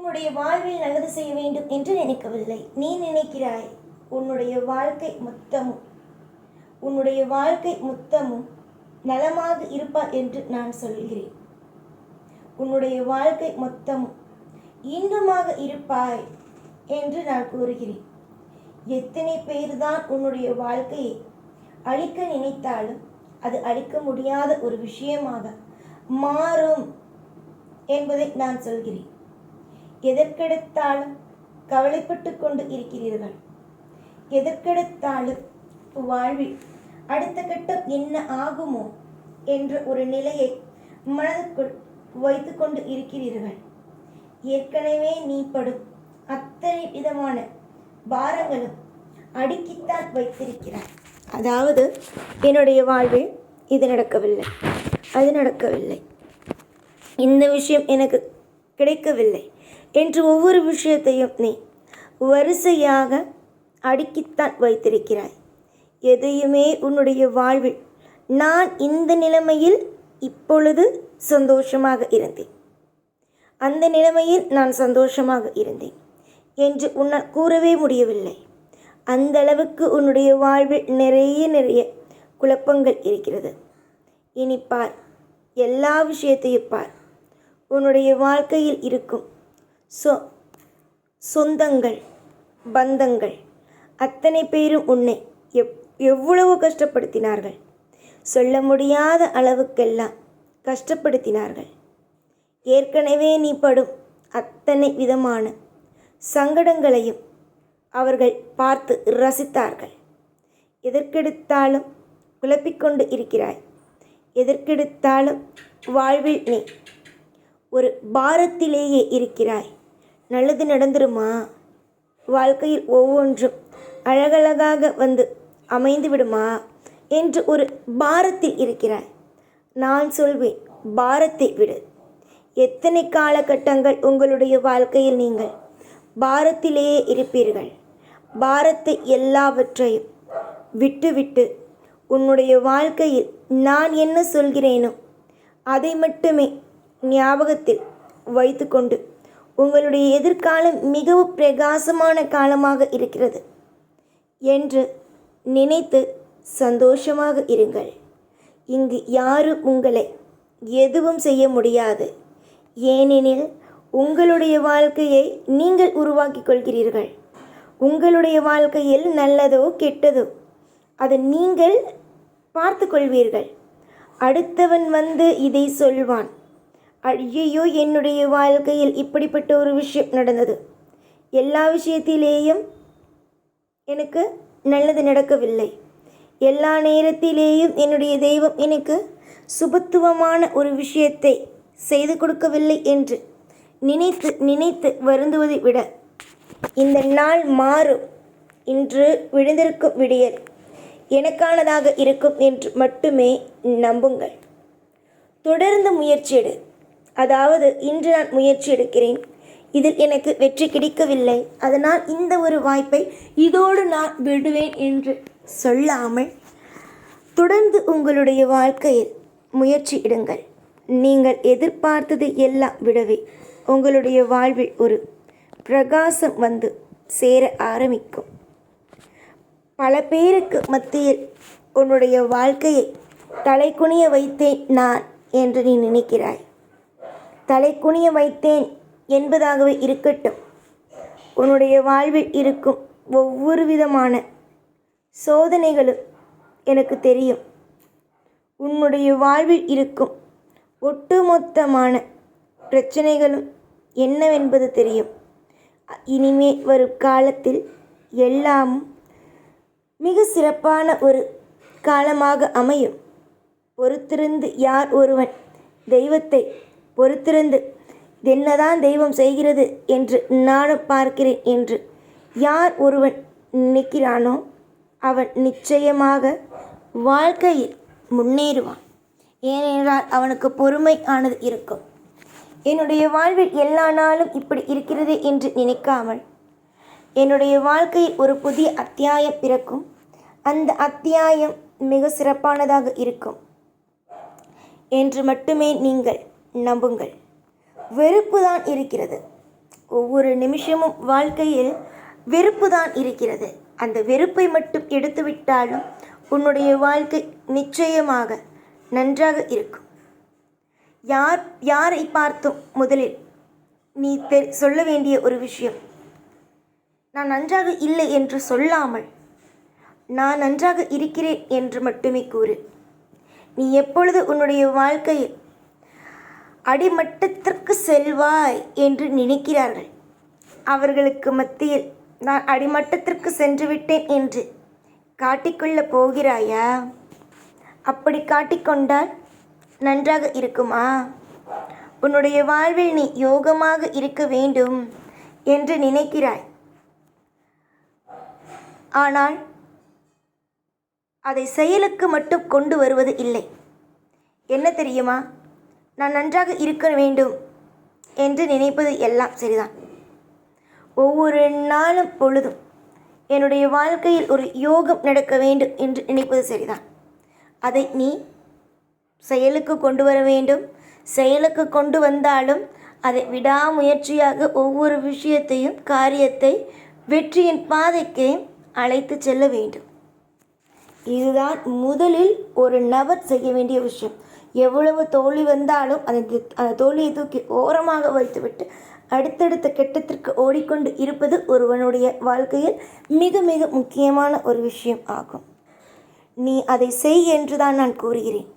உன்னுடைய வாழ்வில் நல்லது செய்ய வேண்டும் என்று நினைக்கவில்லை. நீ நினைக்கிறாய் உன்னுடைய வாழ்க்கை மொத்தமும் நலமாக இருப்பார் என்று நான் சொல்கிறேன். உன்னுடைய வாழ்க்கை மொத்தமும் இன்பமாக இருப்பாய் என்று நான் கூறுகிறேன். எத்தனை பேர்தான் உன்னுடைய வாழ்க்கையை அழிக்க நினைத்தாலும் அது அழிக்க முடியாத ஒரு விஷயமாக மாறும் என்பதை நான் சொல்கிறேன். எதற்கெடுத்தாலும் கவலைப்பட்டு கொண்டு இருக்கிறீர்கள். எதற்கெடுத்தாலும் வாழ்வில் அடுத்த கட்டம் என்ன ஆகுமோ என்ற ஒரு நிலையை மனதுக்குள் வைத்து கொண்டு இருக்கிறீர்கள். ஏற்கனவே நீ படும் அத்தனை விதமான பாரங்களும் அடுக்கித்தான் வைத்திருக்கிறாய். அதாவது என்னுடைய வாழ்வில் இது நடக்கவில்லை, அது நடக்கவில்லை, இந்த விஷயம் எனக்கு கிடைக்கவில்லை என்று ஒவ்வொரு விஷயத்தையும் நீ வரிசையாக அடுக்கித்தான் வைத்திருக்கிறாய். எதையுமே உன்னுடைய வாழ்வில் நான் இந்த நிலைமையில் இப்பொழுது சந்தோஷமாக இருந்தேன், அந்த நிலைமையில் நான் சந்தோஷமாக இருந்தேன் என்று உன்னால் கூறவே முடியவில்லை. அந்த அளவுக்கு உன்னுடைய வாழ்வில் நிறைய குழப்பங்கள் இருக்கிறது. இனி பார், எல்லா விஷயத்தையும் பார். உன்னுடைய வாழ்க்கையில் இருக்கும் சொந்தங்கள், பந்தங்கள் அத்தனை பேரும் உன்னை எவ்வளவு கஷ்டப்படுத்தினார்கள். சொல்ல முடியாத அளவுக்கெல்லாம் கஷ்டப்படுத்தினார்கள். ஏற்கனவே நீ படும் அத்தனை விதமான சங்கடங்களையும் அவர்கள் பார்த்து ரசித்தார்கள். எதற்கெடுத்தாலும் குழப்பிக்கொண்டு இருக்கிறாய். எதற்கெடுத்தாலும் வாழ்வில் நீ ஒரு பாரத்திலேயே இருக்கிறாய். நல்லது நடந்துருமா? வாழ்க்கையில் ஒவ்வொன்றும் அழகழகாக வந்து அமைந்து விடுமா என்று ஒரு பாரத்தில் இருக்கிறாய். நான் சொல்வேன், பாரத்தை விடு. எத்தனை காலகட்டங்கள் உங்களுடைய வாழ்க்கையில் நீங்கள் பாரத்திலேயே இருப்பீர்கள். பாரத்தை எல்லாவற்றையும் விட்டுவிட்டு உன்னுடைய வாழ்க்கையில் நான் என்ன சொல்கிறேனோ அதை மட்டுமே ஞாபகத்தில் வைத்துக்கொண்டு உங்களுடைய எதிர்காலம் மிகவும் பிரகாசமான காலமாக இருக்கிறது என்று நினைத்து சந்தோஷமாக இருங்கள். இங்கு யாரும் உங்களை எதுவும் செய்ய முடியாது. ஏனெனில் உங்களுடைய வாழ்க்கையை நீங்கள் உருவாக்கி கொள்கிறீர்கள். உங்களுடைய வாழ்க்கையில் நல்லதோ கெட்டதோ அதை நீங்கள் பார்த்து கொள்வீர்கள். அடுத்தவன் வந்து இதை சொல்வான், ஐயோ என்னுடைய வாழ்க்கையில் இப்படிப்பட்ட ஒரு விஷயம் நடந்தது, எல்லா விஷயத்திலேயும் எனக்கு நல்லது நடக்கவில்லை, எல்லா நேரத்திலேயும் என்னுடைய தெய்வம் எனக்கு சுபத்துவமான ஒரு விஷயத்தை செய்து கொடுக்கவில்லை என்று நினைத்து நினைத்து வருந்துவதை விட இந்த நாள் மாறும், இன்று விழுந்திருக்கும் விடியல் எனக்கானதாக இருக்கும் என்று மட்டுமே நம்புங்கள். தொடர்ந்து முயற்சி எடு. அதாவது இன்று நான் முயற்சி எடுக்கிறேன், இதில் எனக்கு வெற்றி கிடைக்கவில்லை, அதனால் இந்த ஒரு வாய்ப்பை இதோடு நான் விடுவேன் என்று சொல்லாமல் தொடர்ந்து உங்களுடைய வாழ்க்கையில் முயற்சி எடுங்கள். நீங்கள் எதிர்பார்த்ததை எல்லாம் விடவே உங்களுடைய வாழ்வில் ஒரு பிரகாசம் வந்து சேர ஆரம்பிக்கும். பல பேருக்கு மத்தியில் உன்னுடைய வாழ்க்கையை தலைகுனிய வைத்தேன் நான் என்று நீ நினைக்கிறாய். தலைகுனிய வைத்தேன் என்பதாகவே இருக்கட்டும். உன்னுடைய வாழ்வில் இருக்கும் ஒவ்வொரு விதமான சோதனைகளும் எனக்கு தெரியும். உன்னுடைய வாழ்வில் இருக்கும் ஒட்டுமொத்தமான பிரச்சனைகளும் என்னவென்பது தெரியும். இனிமே வரும் காலத்தில் எல்லாமும் மிக சிறப்பான ஒரு காலமாக அமையும். பொறுத்திருந்து யார் ஒருவன் தெய்வத்தை பொறுத்திருந்து என்னதான் தெய்வம் செய்கிறது என்று நானும் பார்க்கிறேன் என்று யார் ஒருவன் நினைக்கிறானோ அவன் நிச்சயமாக வாழ்க்கையில் முன்னேறுவான். ஏனென்றால் அவனுக்கு பொறுமை ஆனது இருக்கும். என்னுடைய வாழ்வில் எல்லா நாளும் இப்படி இருக்கிறது என்று நினைக்காமல் என்னுடைய வாழ்க்கையில் ஒரு புதிய அத்தியாயம் பிறக்கும். அந்த அத்தியாயம் மிக சிறப்பானதாக இருக்கும் என்று மட்டுமே நீங்கள் நம்புங்கள். வெறுப்பு தான் இருக்கிறது, ஒவ்வொரு நிமிஷமும் வாழ்க்கையில் வெறுப்பு தான் இருக்கிறது. அந்த வெறுப்பை மட்டும் எடுத்துவிட்டாலும் உன்னுடைய வாழ்க்கை நிச்சயமாக நன்றாக இருக்கும். யாரை பார்த்தும் முதலில் நீ சொல்ல வேண்டிய ஒரு விஷயம், நான் நன்றாக இல்லை என்று சொல்லாமல் நான் நன்றாக இருக்கிறேன் என்று மட்டுமே கூறு. நீ எப்பொழுது உன்னுடைய வாழ்க்கையில் அடிமட்டத்திற்கு செல்வாய் என்று நினைக்கிறார்கள், அவர்களுக்கு மத்தியில் நான் அடிமட்டத்திற்கு சென்று விட்டேன் என்று காட்டிக்கொள்ளப் போகிறாயா? அப்படி காட்டிக்கொண்டால் நன்றாக இருக்குமா? உன்னுடைய வாழ்வில் நீ யோகமாக இருக்க வேண்டும் என்று நினைக்கிறாய். ஆனால் அதை செயலுக்கு மட்டும் கொண்டு வருவது இல்லை. என்ன தெரியுமா? நான் நன்றாக இருக்க வேண்டும் என்று நினைப்பது எல்லாம் சரிதான். ஒவ்வொரு நாளும் பொழுதும் என்னுடைய வாழ்க்கையில் ஒரு யோகம் நடக்க வேண்டும் என்று நினைப்பது சரிதான். அதை நீ செயலுக்கு கொண்டு வர வேண்டும். செயலுக்கு கொண்டு வந்தாலும் அதை விடாமுயற்சியாக ஒவ்வொரு விஷயத்தையும் காரியத்தை வெற்றியின் பாதைக்கு அழைத்து செல்ல வேண்டும். இதுதான் முதலில் ஒரு நபர் செய்ய வேண்டிய விஷயம். எவ்வளவு தோல்வி வந்தாலும் அந்த தோல்வியை தூக்கி ஓரமாக வைத்துவிட்டு அடுத்தடுத்த கட்டத்திற்கு ஓடிக்கொண்டு இருப்பது ஒருவனுடைய வாழ்க்கையில் மிக மிக முக்கியமான ஒரு விஷயம் ஆகும். நீ அதை செய் என்று தான் நான் கூறுகிறேன்.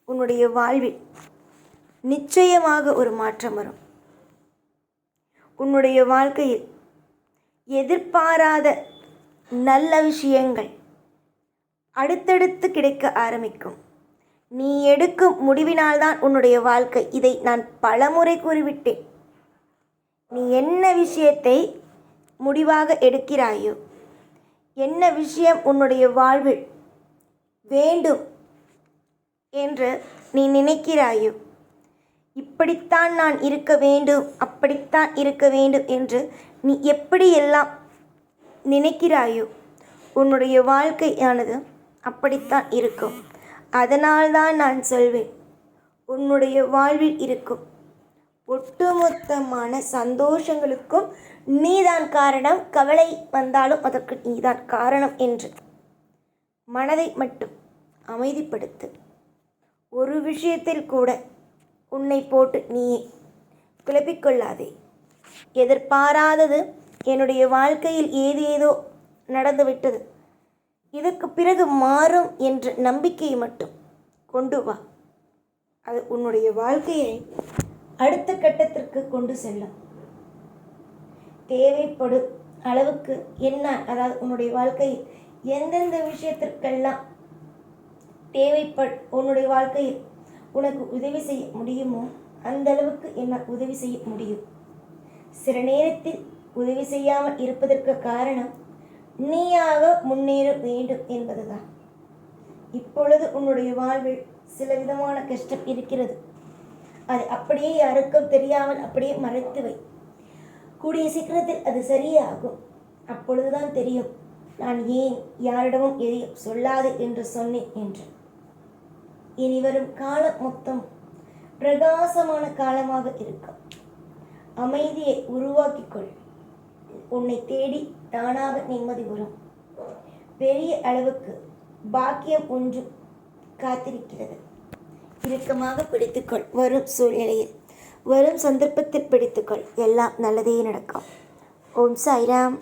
உன்னுடைய வாழ்வில் நிச்சயமாக ஒரு மாற்றம் வரும். உன்னுடைய வாழ்க்கையில் எதிர்பாராத நல்ல விஷயங்கள் அடுத்தடுத்து கிடைக்க ஆரம்பிக்கும். நீ எடுக்கும் முடிவினால்தான் உன்னுடைய வாழ்க்கை. இதை நான் பலமுறை கூறிவிட்டேன். நீ என்ன விஷயத்தை முடிவாக எடுக்கிறாயோ, என்ன விஷயம் உன்னுடைய வாழ்வில் வேண்டும் என்று நீ நினைக்கிறாயோ, இப்படித்தான் நான் இருக்க வேண்டும், அப்படித்தான் இருக்க வேண்டும் என்று நீ எப்படியெல்லாம் நினைக்கிறாயோ உன்னுடைய வாழ்க்கையானது அப்படித்தான் இருக்கும். அதனால்தான் நான் சொல்வேன், உன்னுடைய வாழ்வில் இருக்கும் ஒட்டுமொத்தமான சந்தோஷங்களுக்கும் நீதான் காரணம். கவலை வந்தாலும் அதற்கு நீதான் காரணம் என்று மனதை மட்டும் அமைதிப்படுத்து. ஒரு விஷயத்தில் கூட உன்னை போட்டு நீயே குழப்பிக்கொள்ளாதே. எதிர்பாராதது என்னுடைய வாழ்க்கையில் ஏதேதோ நடந்துவிட்டது, இதற்கு பிறகு மாறும் என்ற நம்பிக்கையை மட்டும் கொண்டு வா. அது உன்னுடைய வாழ்க்கையை அடுத்த கட்டத்திற்கு கொண்டு செல்லும். தேவைப்படும் அளவுக்கு என்ன, அதாவது உன்னுடைய வாழ்க்கையில் எந்தெந்த விஷயத்திற்கெல்லாம் உன்னுடைய வாழ்க்கையில் உனக்கு உதவி செய்ய முடியுமோ அந்த அளவுக்கு என்ன உதவி செய்ய முடியும். சில நேரத்தில் உதவி செய்யாமல் இருப்பதற்கு காரணம் நீயாக முன்னேற வேண்டும் என்பதுதான். இப்பொழுது உன்னுடைய வாழ்வில் சில விதமான கஷ்டம் இருக்கிறது. அது அப்படியே யாருக்கும் தெரியாமல் அப்படியே மறைத்து வை. கூடிய சீக்கிரத்தில் அது சரியாகும். அப்பொழுதுதான் தெரியும் நான் ஏன் யாரிடமும் எதையும் சொல்லாது என்று சொன்னேன் என்று. இனி வரும் காலம் மொத்தம் பிரகாசமான காலமாக இருக்கும். அமைதியை உருவாக்கிக்கொள். உன்னை தேடி தானாக நிம்மதி வரும். பெரிய அளவுக்கு பாக்கியம் ஒன்று காத்திருக்கிறது. இறுக்கமாக பிடித்துக்கொள். வரும் சூழ்நிலையில், வரும் சந்தர்ப்பத்தில் பிடித்துக்கொள். எல்லாம் நல்லதே நடக்கும். ஓம் சாய்ராம்.